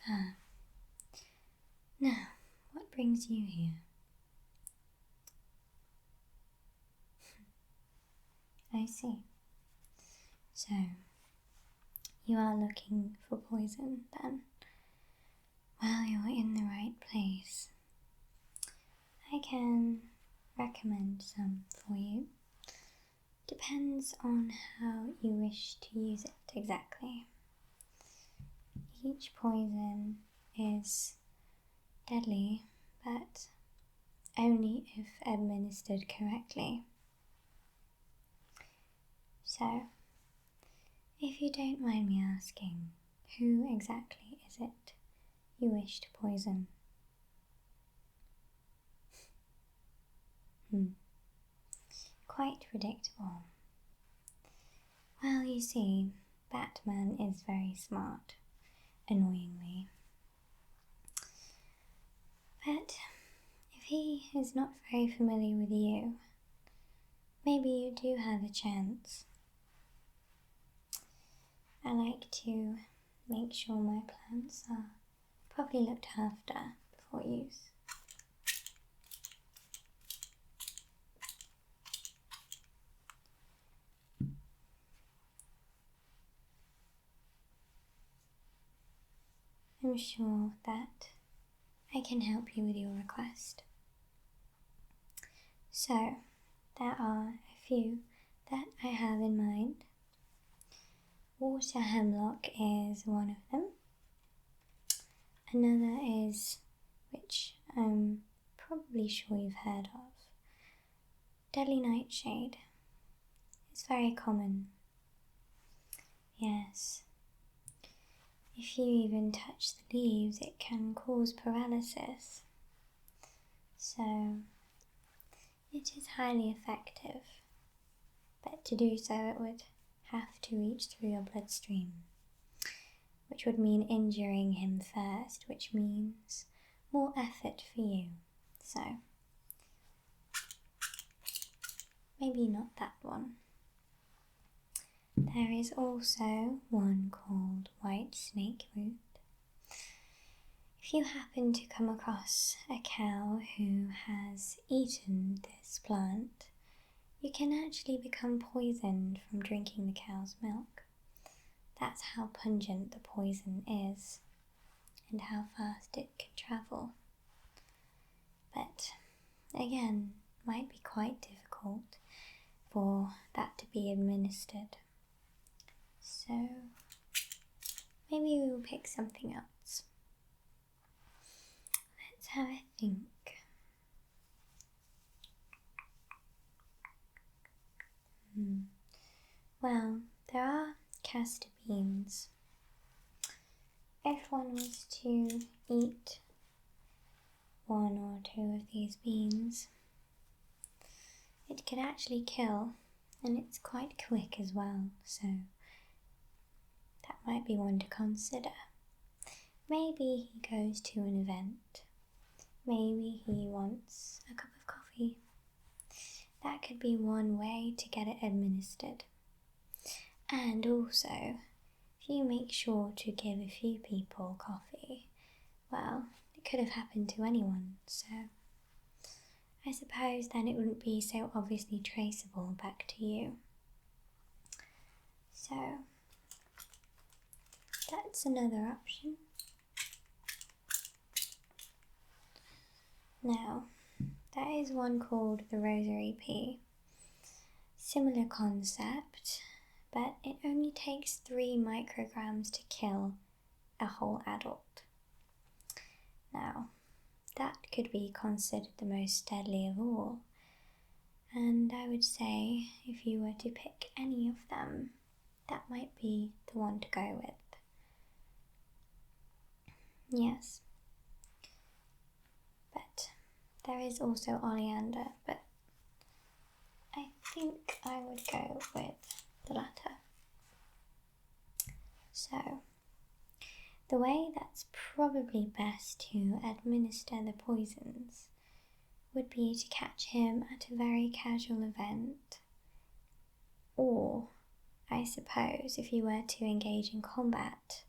Ah. Now, what brings you here? I see. So, you are looking for poison then? Well, you're in the right place. I can recommend some for you. Depends on how you wish to use it exactly. Each poison is deadly, but only if administered correctly. So, if you don't mind me asking, who exactly is it you wish to poison? Quite predictable. Well, you see, Batman is very smart, annoyingly. But if he is not very familiar with you, maybe you do have a chance. I like to make sure my plants are properly looked after before use. I'm sure that I can help you with your request. So, there are a few that I have in mind. Water hemlock is one of them. Another is, which I'm probably sure you've heard of, deadly nightshade. It's very common. Yes. If you even touch the leaves, it can cause paralysis. So, it is highly effective. But to do so, it would have to reach through your bloodstream, which would mean injuring him first, which means more effort for you. So, maybe not that one. There is also one called white snake root. If you happen to come across a cow who has eaten this plant, you can actually become poisoned from drinking the cow's milk. That's how pungent the poison is and how fast it can travel. But again, might be quite difficult for that to be administered. So maybe we'll pick something else. Let's have a think. Well, there are castor beans. If one was to eat one or two of these beans, it could actually kill, and it's quite quick as well, so that might be one to consider. Maybe he goes to an event. Maybe he wants a cup of coffee. That could be one way to get it administered. And also, if you make sure to give a few people coffee, well, it could have happened to anyone, so I suppose then it wouldn't be so obviously traceable back to you. So, that's another option. Now, there is one called the rosary pea. Similar concept, but it only takes 3 micrograms to kill a whole adult. Now, that could be considered the most deadly of all, and I would say if you were to pick any of them, that might be the one to go with. Yes. But there is also oleander, but I think I would go with the latter. So, the way that's probably best to administer the poisons would be to catch him at a very casual event, or I suppose if you were to engage in combat,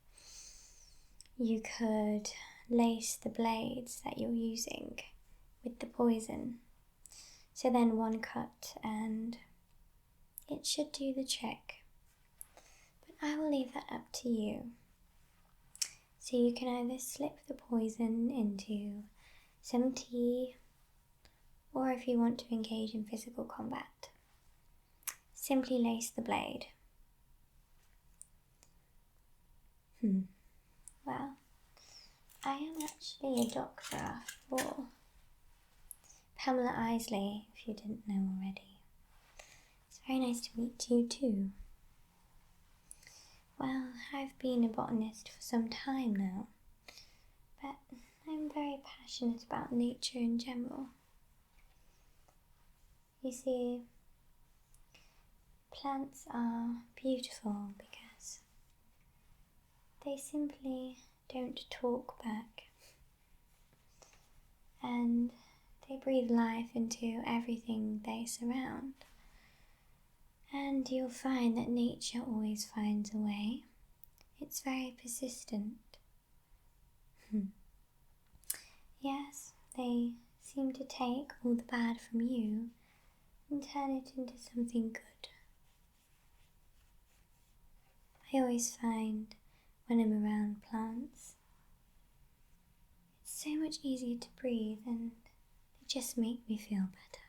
you could lace the blades that you're using with the poison. So then one cut and it should do the trick. But I will leave that up to you. So you can either slip the poison into some tea, or if you want to engage in physical combat, simply lace the blade. Well, I am actually a doctor after all. Pamela Isley, if you didn't know already. It's very nice to meet you too. Well, I've been a botanist for some time now, but I'm very passionate about nature in general. You see, plants are beautiful because they simply don't talk back, and they breathe life into everything they surround. And you'll find that nature always finds a way. It's very persistent. Yes, they seem to take all the bad from you and turn it into something good. I always find when I'm around plants, it's so much easier to breathe and they just make me feel better.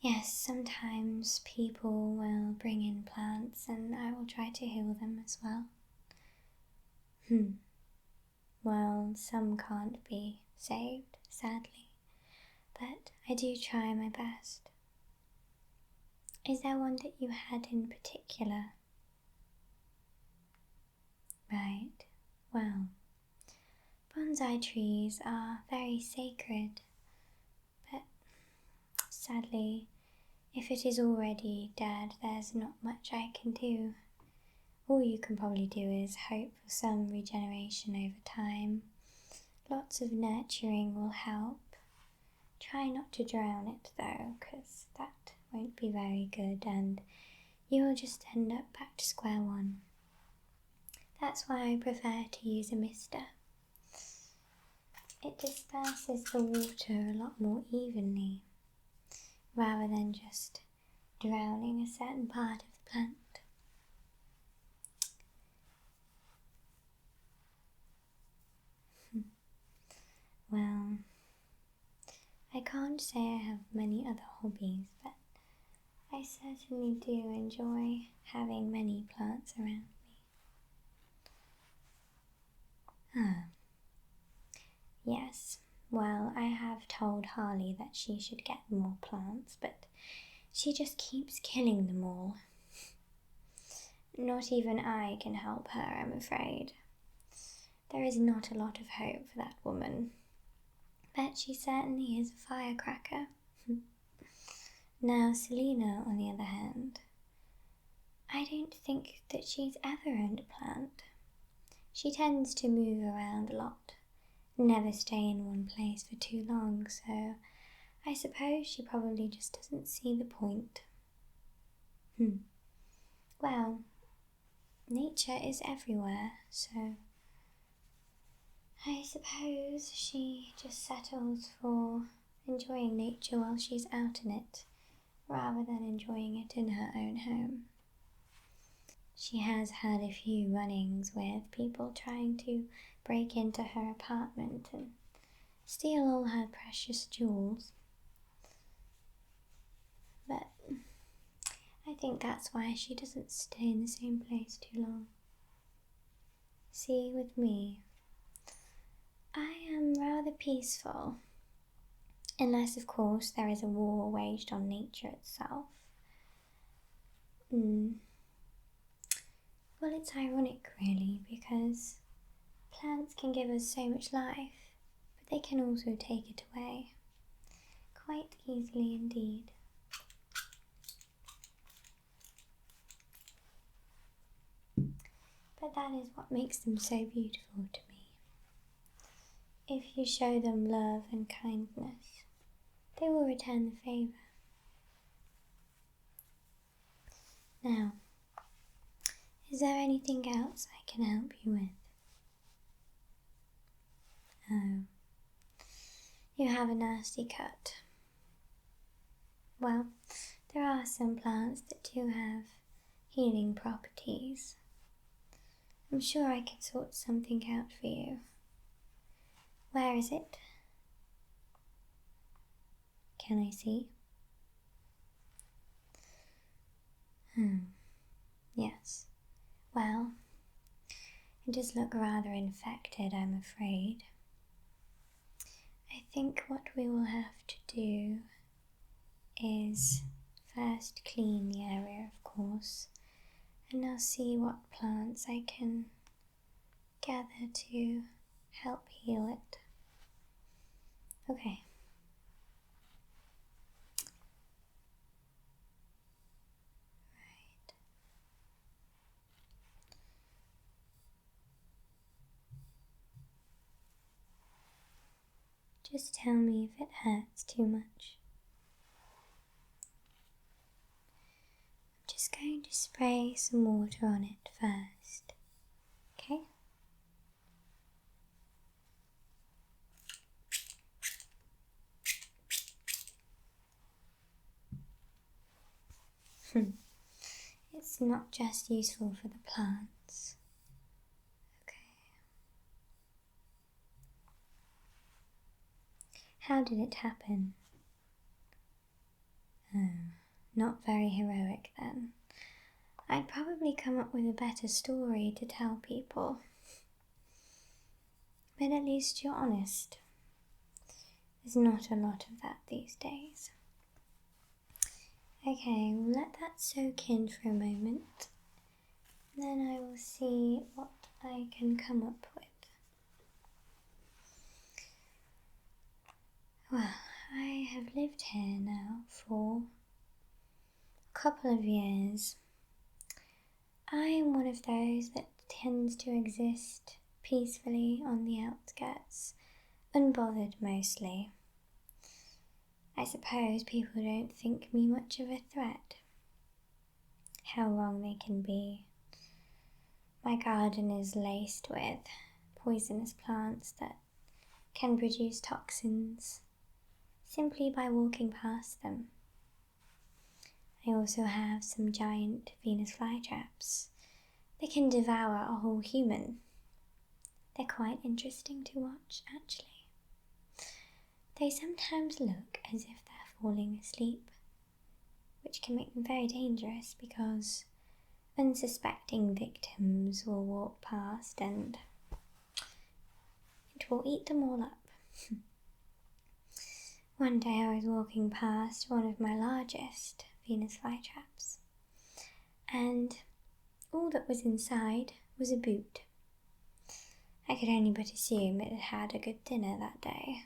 Yes, sometimes people will bring in plants and I will try to heal them as well. Well, some can't be saved, sadly, but I do try my best. Is there one that you had in particular? Right, well, bonsai trees are very sacred, but sadly, if it is already dead, there's not much I can do. All you can probably do is hope for some regeneration over time. Lots of nurturing will help. Try not to drown it though, because that won't be very good and you'll just end up back to square one. That's why I prefer to use a mister. It disperses the water a lot more evenly, rather than just drowning a certain part of the plant. Well, I can't say I have many other hobbies, but I certainly do enjoy having many plants around me. Yes, well, I have told Harley that she should get more plants, but she just keeps killing them all. Not even I can help her, I'm afraid. There is not a lot of hope for that woman, but she certainly is a firecracker. Now, Selena, on the other hand, I don't think that she's ever owned a plant. She tends to move around a lot, never stay in one place for too long, so I suppose she probably just doesn't see the point. Well, nature is everywhere, so I suppose she just settles for enjoying nature while she's out in it, rather than enjoying it in her own home. She has had a few run-ins with people trying to break into her apartment and steal all her precious jewels. But I think that's why she doesn't stay in the same place too long. See, with me, I am rather peaceful, unless of course there is a war waged on nature itself. Well, it's ironic really, because plants can give us so much life, but they can also take it away, quite easily indeed. But that is what makes them so beautiful to me. If you show them love and kindness, they will return the favour. Now, Is there anything else I can help you with? Oh, you have a nasty cut. Well, there are some plants that do have healing properties. I'm sure I can sort something out for you. Where is it? Can I see? Yes. Well, it does look rather infected, I'm afraid. I think what we will have to do is first clean the area, of course, and I'll see what plants I can gather to help heal it. Okay. Right. Just tell me if it hurts too much. I'm just going to spray some water on it first. Okay? It's not just useful for the plants. Okay. How did it happen? Oh, not very heroic then. I'd probably come up with a better story to tell people. But at least you're honest. There's not a lot of that these days. Okay, we'll let that soak in for a moment. Then I will see what I can come up with. Well, I have lived here now for a couple of years. I am one of those that tends to exist peacefully on the outskirts, unbothered mostly. I suppose people don't think me much of a threat. How wrong they can be. My garden is laced with poisonous plants that can produce toxins simply by walking past them. I also have some giant Venus flytraps that can devour a whole human. They're quite interesting to watch, actually. They sometimes look as if they're falling asleep, which can make them very dangerous because unsuspecting victims will walk past and it will eat them all up. One day I was walking past one of my largest Venus flytraps, and all that was inside was a boot. I could only but assume it had had a good dinner that day.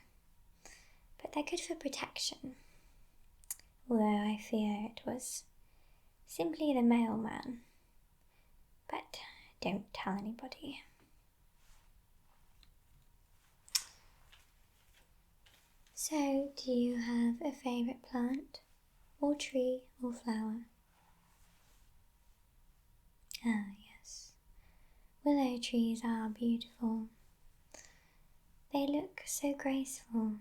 But they're good for protection, although I fear it was simply the mailman. But don't tell anybody. So, do you have a favourite plant, or tree, or flower? Ah, yes. Willow trees are beautiful. They look so graceful.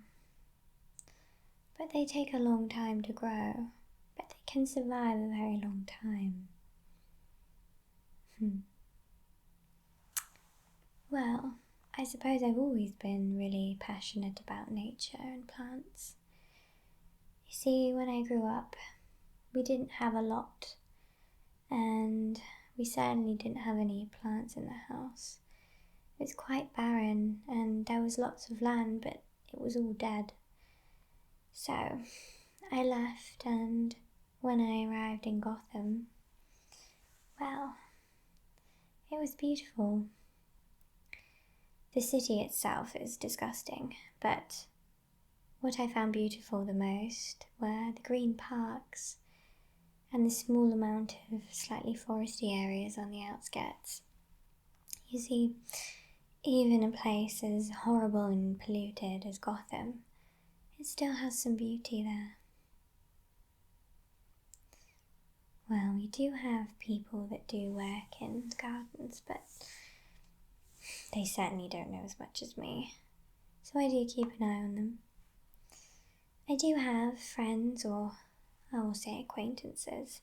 But they take a long time to grow, but they can survive a very long time. Well, I suppose I've always been really passionate about nature and plants. You see, when I grew up, we didn't have a lot, and we certainly didn't have any plants in the house. It was quite barren, and there was lots of land, but it was all dead. So, I left, and when I arrived in Gotham, well, it was beautiful. The city itself is disgusting, but what I found beautiful the most were the green parks and the small amount of slightly foresty areas on the outskirts. You see, even a place as horrible and polluted as Gotham, it still has some beauty there. Well, we do have people that do work in gardens, but they certainly don't know as much as me. So I do keep an eye on them. I do have friends, or I will say acquaintances,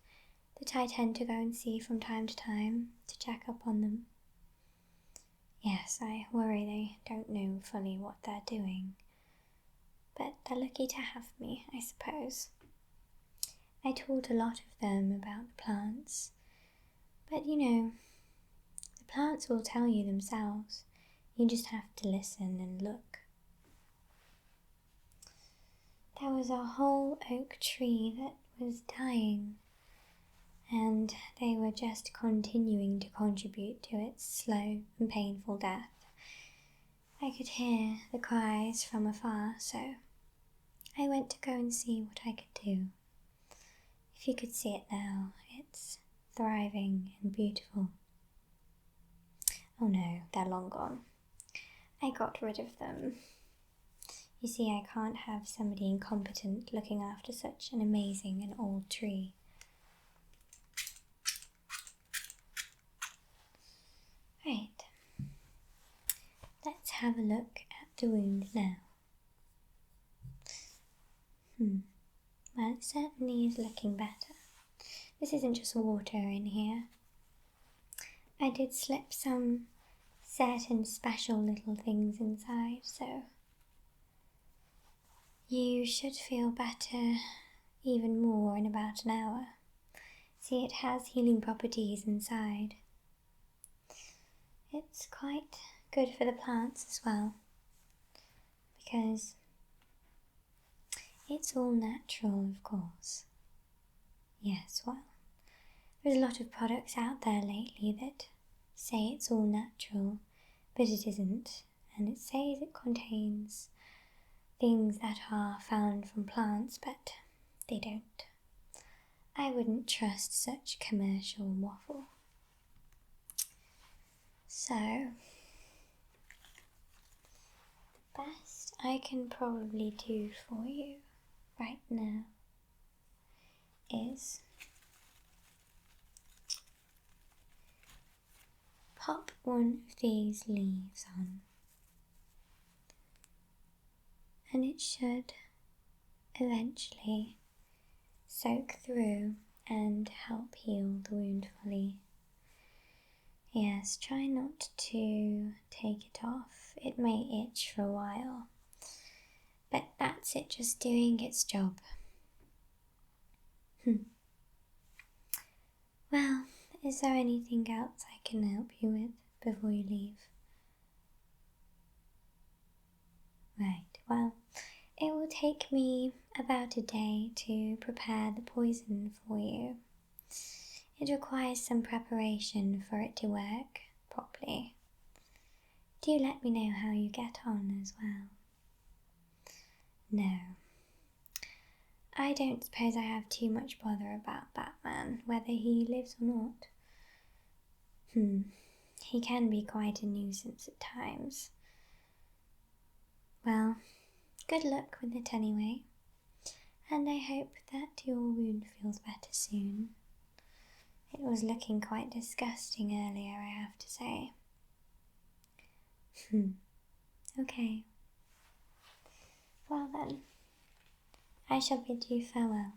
that I tend to go and see from time to time to check up on them. Yes, I worry they don't know fully what they're doing, but they're lucky to have me, I suppose. I taught a lot of them about the plants, but the plants will tell you themselves. You just have to listen and look. There was a whole oak tree that was dying, and they were just continuing to contribute to its slow and painful death. I could hear the cries from afar, so I went to go and see what I could do. If you could see it now, it's thriving and beautiful. Oh no, they're long gone. I got rid of them. You see, I can't have somebody incompetent looking after such an amazing and old tree. Right. Let's have a look at the wound now. Well, it certainly is looking better. This isn't just water in here. I did slip some certain special little things inside, so you should feel better even more in about an hour. See, it has healing properties inside. It's quite good for the plants as well, because it's all natural, of course. Yes, well, there's a lot of products out there lately that say it's all natural, but it isn't, and it says it contains things that are found from plants, but they don't. I wouldn't trust such commercial waffle. So, the best I can probably do for you right now is pop one of these leaves on, and it should eventually soak through and help heal the wound fully. Yes, try not to take it off. It may itch for a while, but that's it just doing its job. Well, is there anything else I can help you with before you leave? Right, well, it will take me about a day to prepare the poison for you. It requires some preparation for it to work properly. Do let me know how you get on as well. No, I don't suppose I have too much bother about Batman, whether he lives or not. He can be quite a nuisance at times. Well, good luck with it anyway, and I hope that your wound feels better soon. It was looking quite disgusting earlier, I have to say. Okay. Well then, I shall bid you farewell.